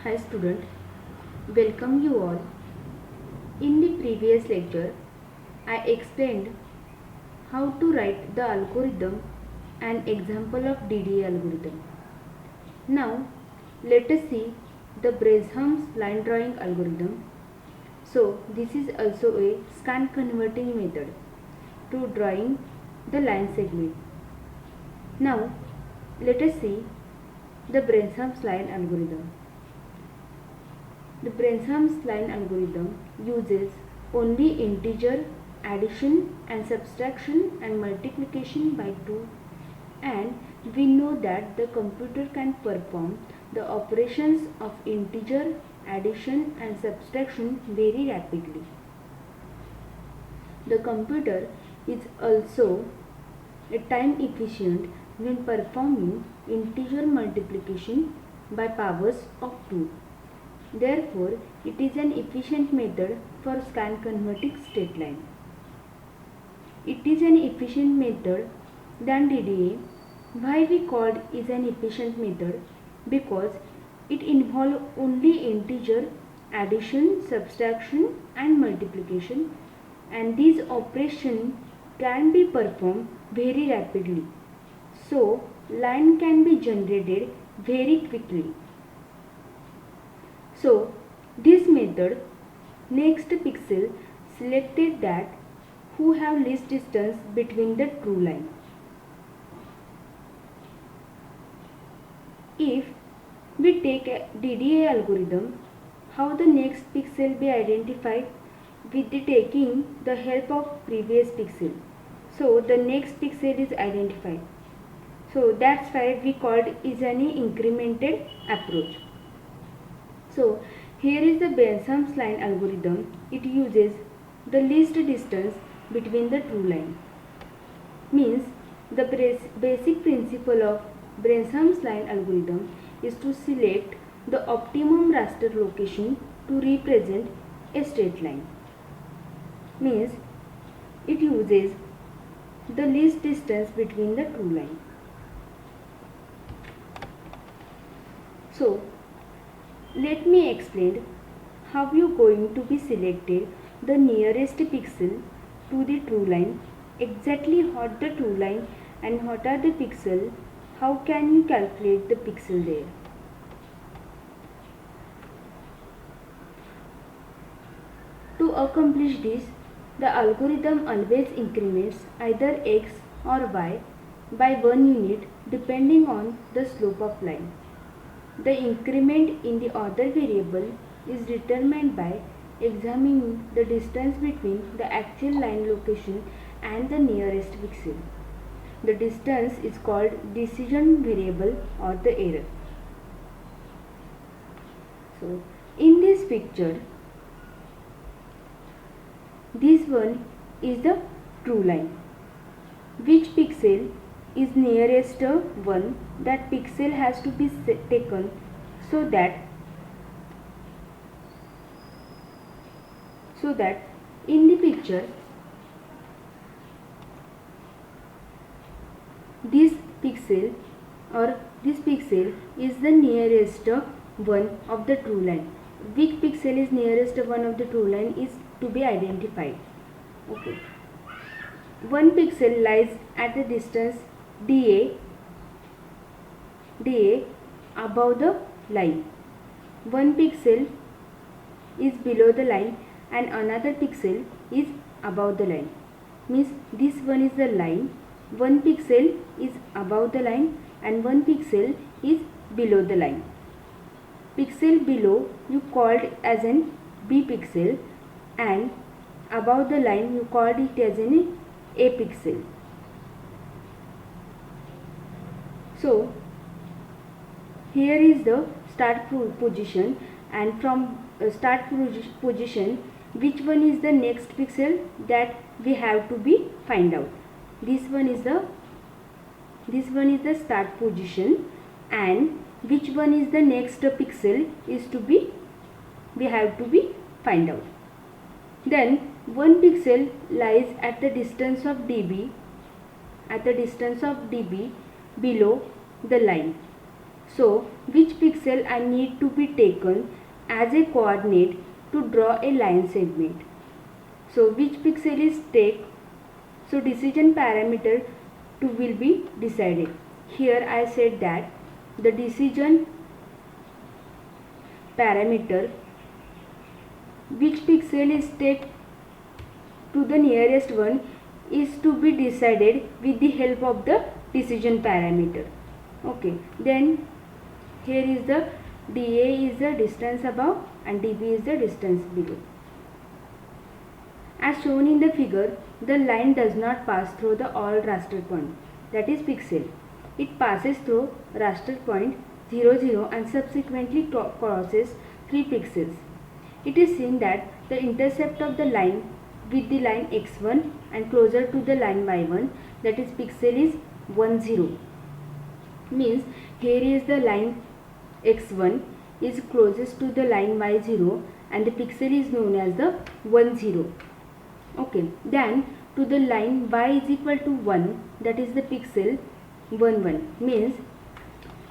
Hi student, welcome you all. In the previous lecture, I explained how to write the algorithm and example of DDA algorithm. Now, let us see the Bresham's line drawing algorithm. So, this is also a scan converting method to drawing the line segment. Now, let us see the Bresham's line algorithm. The Bresham's line algorithm uses only integer addition and subtraction and multiplication by 2, and we know that the computer can perform the operations of integer addition and subtraction very rapidly. The computer is also a time efficient when performing integer multiplication by powers of 2. Therefore, it is an efficient method for scan converting straight line. It is an efficient method than DDA. Why we called is an efficient method? Because it involves only integer addition, subtraction and multiplication, and these operations can be performed very rapidly. So, line can be generated very quickly. So, this method, next pixel selected that who have least distance between the true line. If we take a DDA algorithm, how the next pixel be identified? With the taking the help of previous pixel. So, the next pixel is identified. So, that's why we called is an incremented approach. So, here is the Bresham's line algorithm. It uses the least distance between the true line. Means the basic principle of Bresham's line algorithm is to select the optimum raster location to represent a straight line. Means it uses the least distance between the true line. So, let me explain how you are going to be selected the nearest pixel to the true line, exactly what the true line and what are the pixel, how can you calculate the pixel there. To accomplish this, the algorithm always increments either x or y by 1 unit depending on the slope of line. The increment in the other variable is determined by examining the distance between the actual line location and the nearest pixel. The distance is called decision variable or the error. So, in this picture, this one is the true line. Which pixel is nearest one, that pixel has to be taken so that in the picture this pixel is the nearest one of the true line. Which pixel is nearest one of the true line is to be identified. Okay. One pixel lies at the distance dA above the line. One pixel is below the line and another pixel is above the line. Means this one is the line, one pixel is above the line and one pixel is below the line. Pixel below you called as an B pixel and above the line you called it as an A pixel. So, here is the start position, and from start position which one is the next pixel that we have to be find out. This one is the start position, and which one is the next pixel is to be we have to be find out. Then one pixel lies at the distance of dB below the line. So which pixel I need to be taken as a coordinate to draw a line segment. So which pixel is take, so decision parameter to will be decided. Here I said that the decision parameter which pixel is take to the nearest one is to be decided with the help of the decision parameter. Okay, then here is the dA is the distance above and dB is the distance below. As shown in the figure, the line does not pass through the all raster point, that is pixel. It passes through raster point 0, 0 and subsequently crosses 3 pixels. It is seen that the intercept of the line with the line x1 and closer to the line y1, that is pixel, is 1, 0. Means here is the line x1 is closest to the line y0 and the pixel is known as the 1, 0. Okay, then to the line y is equal to 1, that is the pixel 1, 1. Means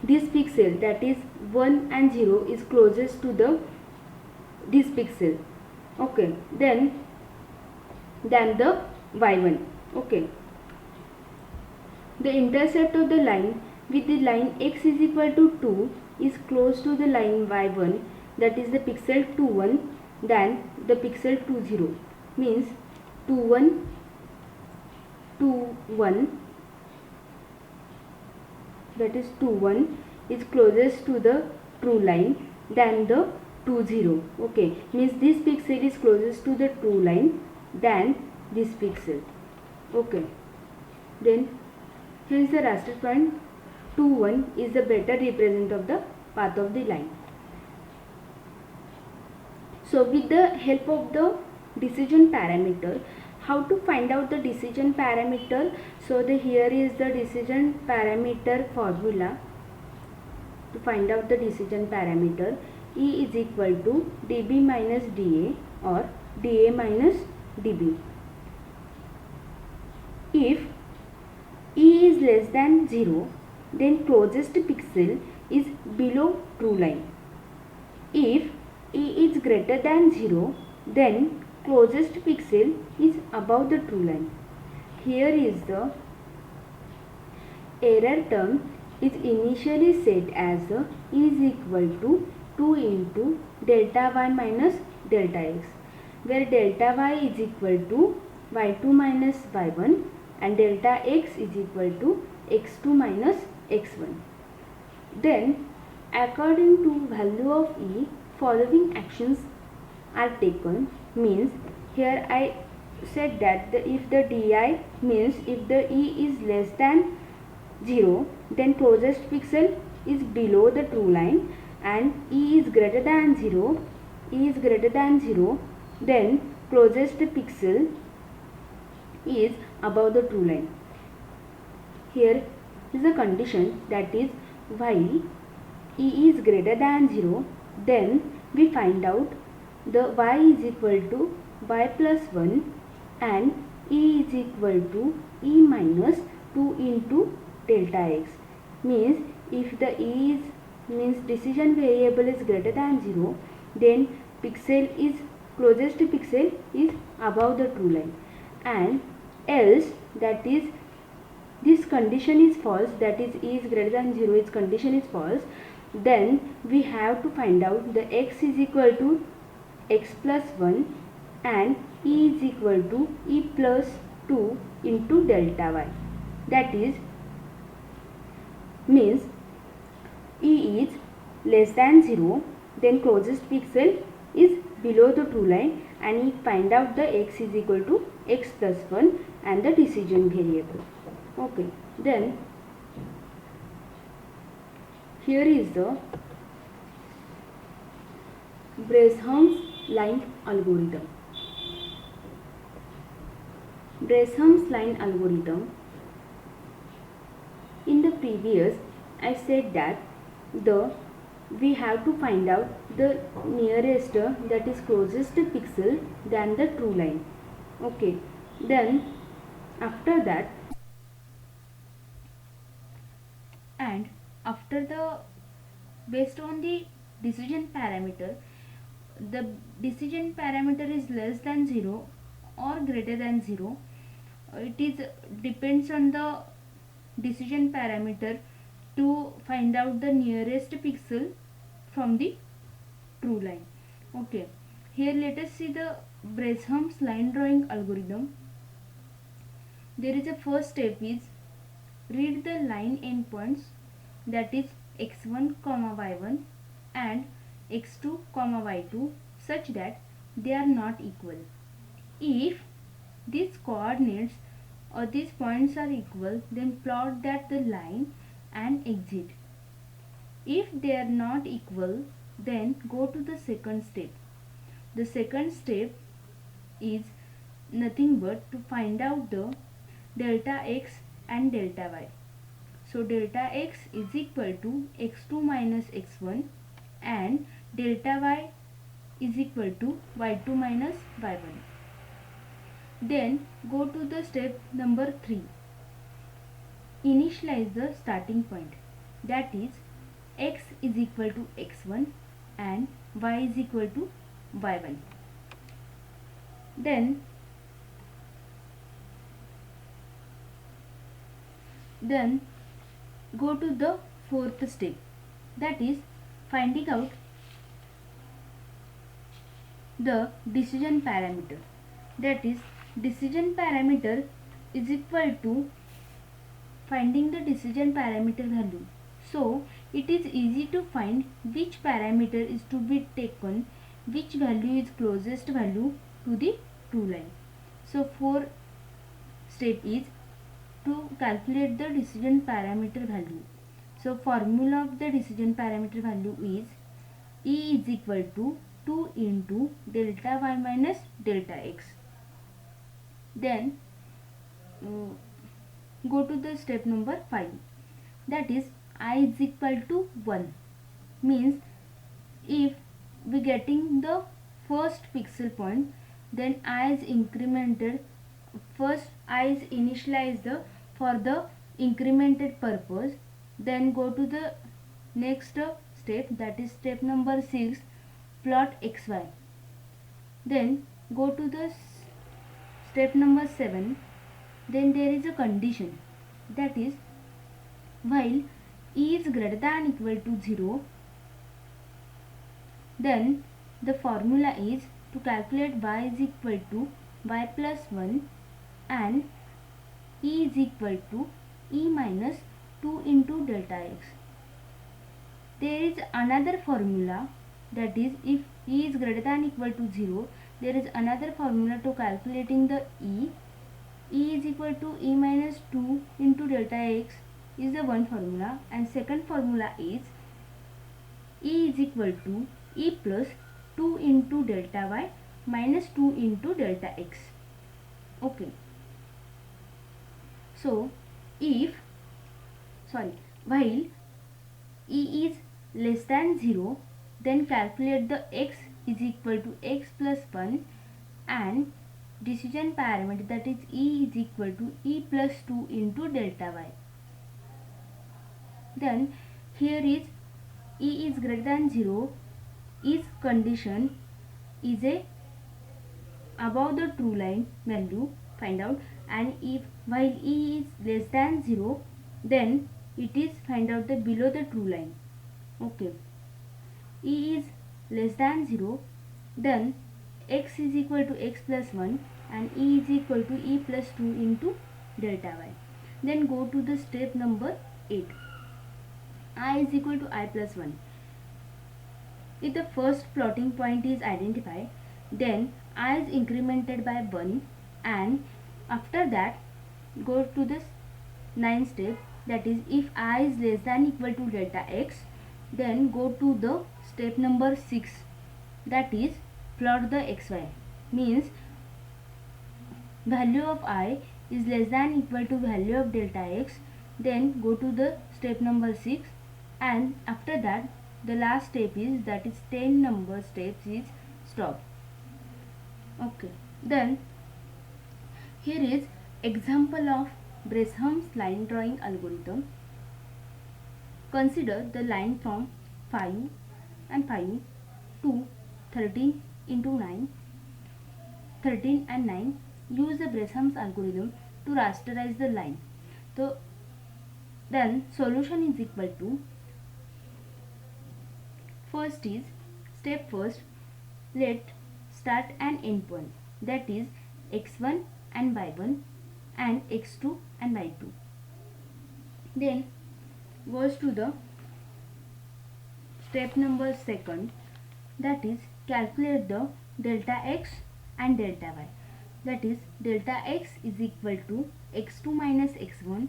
this pixel, that is 1 and 0, is closest to the this pixel. Okay, then the y1. Okay, the intercept of the line with the line x is equal to 2 is close to the line y1, that is the pixel 2, 1, than the pixel 2, 0. Means 2, 1, 2, 1, that is 2, 1 is closest to the true line than the 2, 0. Okay, means this pixel is closest to the true line than this pixel. Okay, then here is the raster point 2, 1 is the better representative of the path of the line. So with the help of the decision parameter, how to find out the decision parameter? So here is the decision parameter formula to find out the decision parameter. E is equal to dB minus dA or dA minus dB. If E is less than 0, then closest pixel is below true line. If E is greater than 0, then closest pixel is above the true line. Here is the error term is initially set as E is equal to 2 into delta y minus delta x, where delta y is equal to y2 minus y1 and delta x is equal to x2 minus x1. Then according to value of E, following actions are taken. Means here I said that if the di, means if the E is less than 0, then closest pixel is below the true line, and E is greater than 0, then closest pixel is above the true line. Here is a condition, that is while E is greater than 0, then we find out the y is equal to y plus 1 and E is equal to E minus 2 into delta x. Means if the E is, means decision variable is greater than 0, then pixel is, closest pixel is above the true line, and else, that is this condition is false, that is E is greater than 0, its condition is false, then we have to find out the x is equal to x plus 1 and E is equal to E plus 2 into delta y. That is, means E is less than 0, then closest pixel is below the true line, and we find out the x is equal to x plus 1 and the decision variable. Okay, then here is the Bresham's line algorithm. Bresham's line algorithm. In the previous, I said that we have to find out the nearest, that is closest pixel than the true line. Okay, then after that, and after the based on the decision parameter. The decision parameter is less than 0 or greater than 0. It is depends on the decision parameter to find out the nearest pixel from the true line. Okay, here let us see the Bresham's line drawing algorithm. There is a first step is read the line endpoints, that is x1, y1 and x2, y2 such that they are not equal. If these coordinates or these points are equal, then plot that the line and exit. If they are not equal, then go to the second step. The second step is nothing but to find out the delta x and delta y. So delta x is equal to x2 minus x1 and delta y is equal to y2 minus y1. Then go to the step number 3. Initialize the starting point, that is x is equal to x1 and y is equal to y1. Then go to the fourth step, that is finding out the decision parameter, that is decision parameter is equal to finding the decision parameter value. So it is easy to find which parameter is to be taken, which value is closest value to the true line. So fourth step is to calculate the decision parameter value. So formula of the decision parameter value is E is equal to 2 into delta y minus delta x. Then go to the step number 5, that is I is equal to 1, means if we getting the first pixel point, then I is incremented, first I is initialized for the incremented purpose. Then go to the next step, that is step number 6, plot xy. Then go to the step number 7. Then there is a condition, that is while e is greater than equal to 0, then the formula is to calculate y is equal to y plus 1 and e is equal to e minus 2 into delta x. There is another formula, that is if e is greater than equal to 0, there is another formula to calculating the e. E is equal to e minus 2 into delta x is the one formula, and second formula is e is equal to e plus 2 into delta y minus 2 into delta x. Okay. So while e is less than 0, then calculate the x is equal to x plus 1 and decision parameter, that is e is equal to e plus 2 into delta y. Then here is e is greater than 0 is condition is a above the true line value find out, and if while e is less than 0, then it is find out the below the true line. Okay, e is less than 0, then x is equal to x plus 1 and e is equal to e plus 2 into delta y. Then go to the step number 8, I is equal to I plus 1. If the first plotting point is identified, then I is incremented by 1, and after that go to this 9th step, that is if I is less than equal to delta x, then go to the step number 6, that is plot the xy, means value of I is less than equal to value of delta x, then go to the step number 6, and after that the last step is, that is 10 number steps is stop. Okay, then here is example of Bresham's line drawing algorithm. Consider the line from 5 and 5 to 13 into 9, 13 and 9. Use the Bresham's algorithm to rasterize the line. So then solution is equal to, first is step first, let start and end point, that is x1 and y1 and x2 and y2. Then goes to the step number second, that is calculate the delta x and delta y, that is delta x is equal to x2 minus x1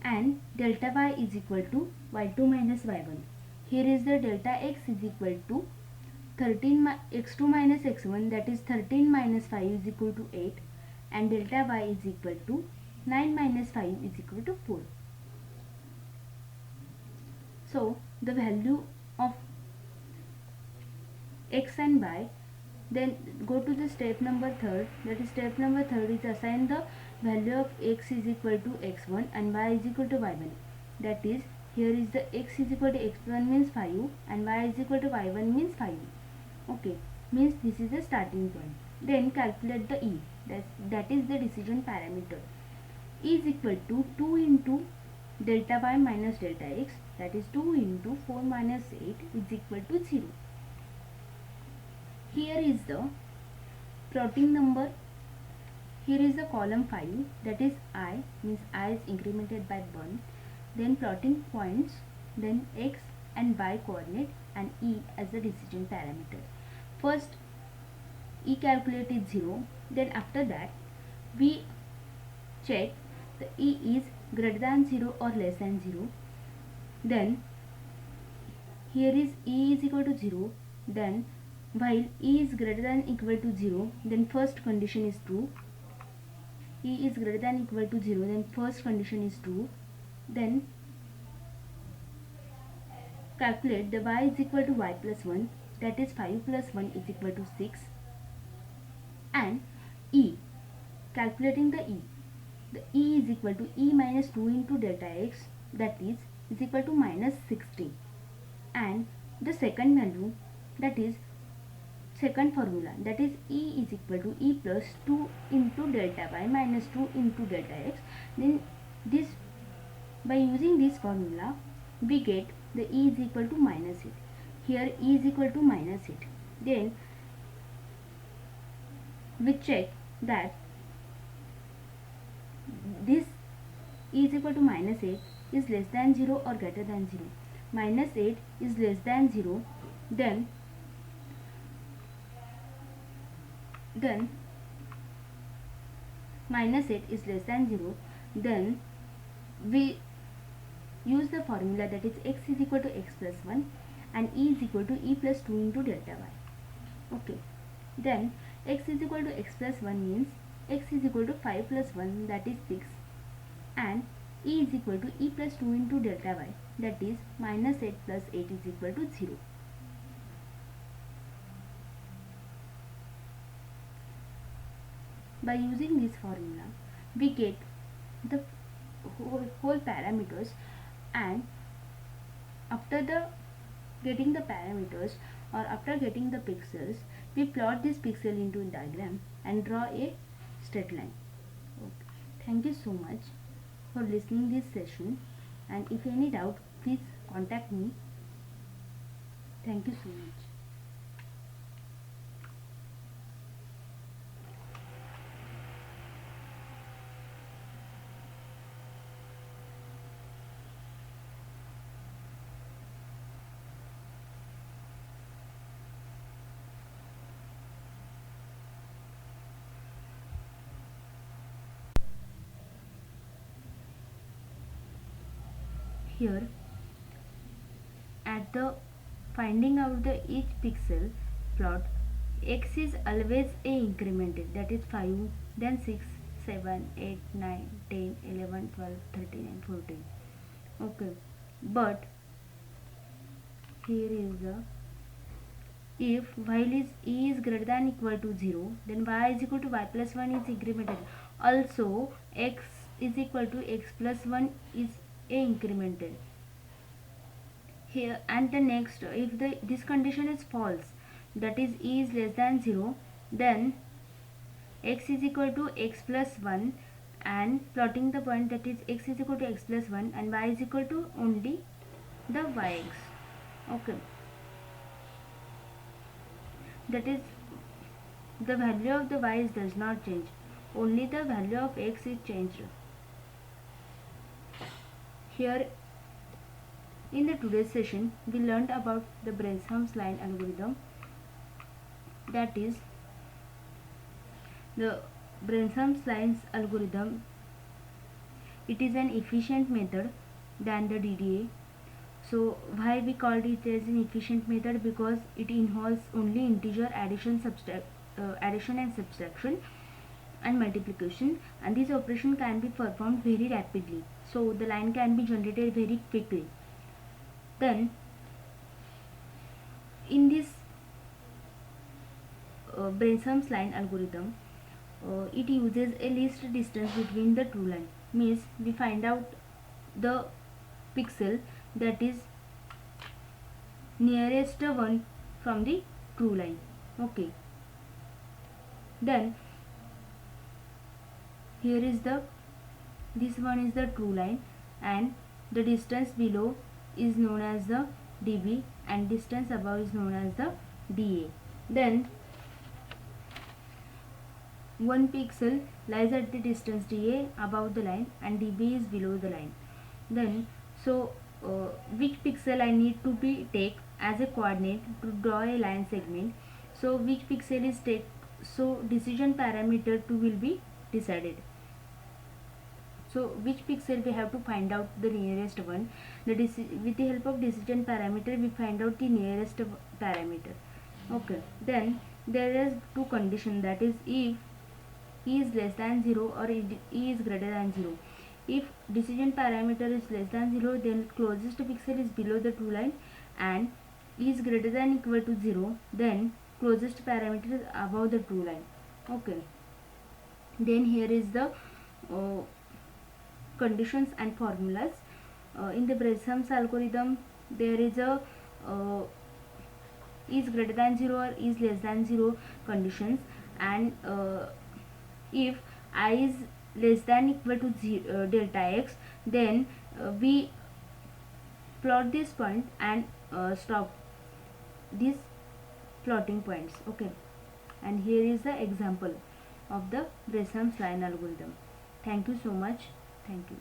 and delta y is equal to y2 minus y1. Here is the delta x is equal to 13 x2 minus x1, that is 13 minus 5 is equal to 8, and delta y is equal to 9 minus 5 is equal to 4. So the value of x and y. Then go to the step number third, that is step number third is assign the value of x is equal to x1 and y is equal to y1, that is here is the x is equal to x1 means 5 and y is equal to y1 means 5. Okay, means this is the starting point. Then calculate the e, that is the decision parameter. E is equal to 2 into delta y minus delta x, that is 2 into 4 minus 8 is equal to 0. Here is the plotting number. Here is the column 5, that is I, means I is incremented by 1. Then plotting points, then x and y coordinate and e as the decision parameter. First e calculate is 0. Then after that we check the e is greater than 0 or less than 0. Then here is e is equal to 0. Then while e is greater than equal to 0, then first condition is true. E is greater than equal to 0, then first condition is true. Then calculate the y is equal to y plus 1, that is 5 plus 1 is equal to 6. And e, calculating the e is equal to e minus 2 into delta x, that is equal to minus 16. And the second value, that is second formula, that is e is equal to e plus 2 into delta y minus 2 into delta x. Then this, by using this formula we get the e is equal to minus 8. Here e is equal to minus 8. Then we check that this e is equal to minus 8 is less than 0 or greater than 0. Minus 8 is less than 0. Then minus 8 is less than 0. Then we use the formula, that is x is equal to x plus 1 and e is equal to e plus 2 into delta y. Okay. Then x is equal to x plus 1 means x is equal to 5 plus 1, that is 6, and e is equal to e plus 2 into delta y, that is minus 8 plus 8 is equal to 0. By using this formula we get the whole parameters, and after getting the parameters or after getting the pixels, we plot this pixel into a diagram and draw a straight line. Okay. Thank you so much for listening this session, and if any doubt please contact me. Thank you so much. Here at the finding out the each pixel plot, x is always a incremented, that is 5, then 6, 7, 8, 9, 10, 11, 12, 13 and 14. Okay, but here is the, if while e is greater than equal to 0, then y is equal to y plus 1 is incremented. Also x is equal to x plus 1 is a incremented. here. And the next, if this condition is false, that is e is less than 0, then x is equal to x plus 1, and plotting the point, that is x is equal to x plus 1 and y is equal to only the yx. Okay, that is the value of the y does not change, only the value of x is changed. Here in the today's session we learned about the Bresham's line algorithm, that is the Bresham's lines algorithm. It is an efficient method than the DDA. So why we called it as an efficient method? Because it involves only integer addition, addition and subtraction and multiplication, and this operation can be performed very rapidly, so the line can be generated very quickly. Then in this Bresham's line algorithm, it uses a least distance between the two lines. Means we find out the pixel that is nearest one from the true line. Okay, then here is this one is the true line, and the distance below is known as the dB and distance above is known as the dA. Then one pixel lies at the distance dA above the line and dB is below the line. Then which pixel I need to be take as a coordinate to draw a line segment, so which pixel is take, so decision parameter 2 will be decided. So which pixel we have to find out the nearest one, with the help of decision parameter we find out the nearest parameter. Okay, then there is two condition, that is if e is less than 0 or e is greater than 0. If decision parameter is less than 0, then closest pixel is below the true line, and e is greater than equal to 0, then closest parameter is above the true line. Okay, then here is the conditions and formulas. In the Bresham's algorithm, there is a is greater than 0 or is less than 0 conditions, and if I is less than equal to 0, delta x, then we plot this point and stop these plotting points. Okay, and here is the example of the Bresham's line algorithm. Thank you so much. Thank you.